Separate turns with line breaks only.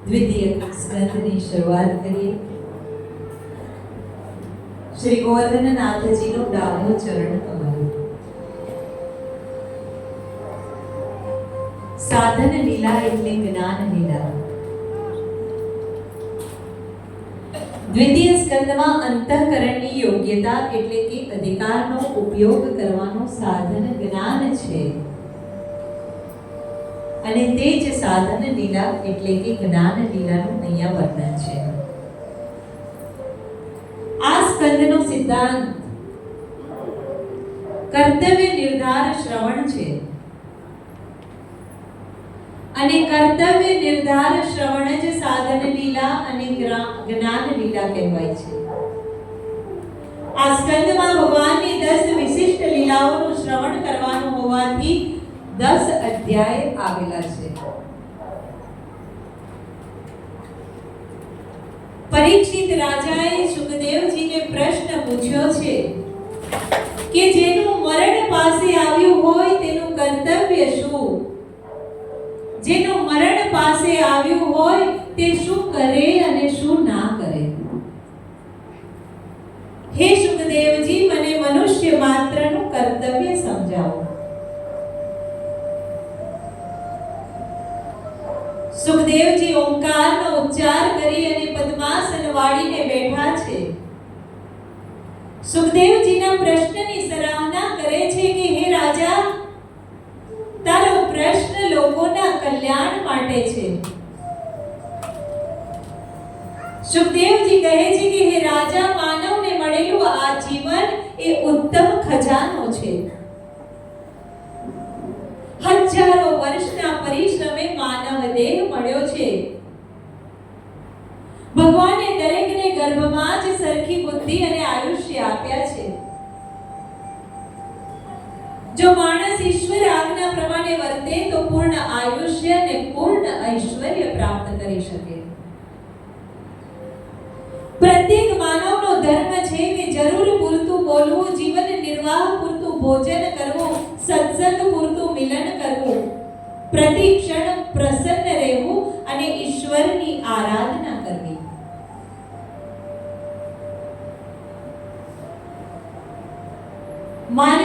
દ્વિતીય સ્કંદની શરૂઆત કરીએ. શ્રી ગોવર્ધનનાથજીનો ડાબો ચરણ કમળ. સાધન લીલા એટલે જ્ઞાન લીલા. દ્વિતીય સ્કંદમાં અંતઃકરણની યોગ્યતા એટલે કે અધિકારનો ઉપયોગ કરવાનું સાધન જ્ઞાન છે, અને તે જ સાધન લીલા એટલે કે જ્ઞાન લીલાનું અહીંયા વર્ણન છે. આ સ્કંદનો સિદ્ધાંત કર્તવ્ય નિર્ધાર શ્રવણ છે, અને કર્તવ્ય નિર્ધાર શ્રવણ જ સાધન લીલા અને જ્ઞાન લીલા કહેવાય છે. આ સ્કંદમાં ભગવાનની 10 વિશિષ્ટ લીલાઓનું શ્રવણ કરવાનું હોવાથી 10 અધ્યાય આવેલા છે. પરીક્ષિત રાજાએ સુખદેવજીને પ્રશ્ન પૂછ્યો છે કે જેનું મરણ પાસે આવ્યું હોય તેનું કર્તવ્ય શું? જેનું મરણ પાસે આવ્યું હોય તે શું કરે અને શું ના કરે? હે સુખદેવજી, મને મનુષ્ય માત્રનું કર્તવ્ય સમજાવો. સુખદેવજી ઓંકારનો ઉચ્ચાર કરી અને પદ્માસન વાળીને બેઠા છે. સુખદેવજીના પ્રશ્નની સરાહના કરે છે કે હે રાજા, તારો પ્રશ્ન લોકોના કલ્યાણ માટે છે. સુખદેવજી કહે છે કે હે રાજા, માનવને મળેલું આ જીવન એ ઉત્તમ ખજાનો છે. હજારો વર્ષના પરિશ્રમે માનવ દેહ મળ્યો છે. ભગવાને દરેકને ગર્ભમાં જ સરખી બુદ્ધિ અને આયુષ્ય આપ્યા છે. જો માણસ ઈશ્વર આજ્ઞા પ્રમાણે વર્તે તો પૂર્ણ આયુષ્ય અને પૂર્ણ ઐશ્વર્ય પ્રાપ્ત કરી શકે. પ્રત્યેક માનવનો ધર્મ છે કે જરૂર પૂરતું બોલવું, જીવન નિર્વાહ પૂરતું ભોજન કરવું, સત્સંગ પૂરતું મિલન કરવું, પ્રતિ ક્ષણ પ્રસન્ન રહેવું અને ઈશ્વરની આરાધના કરવી. માનવી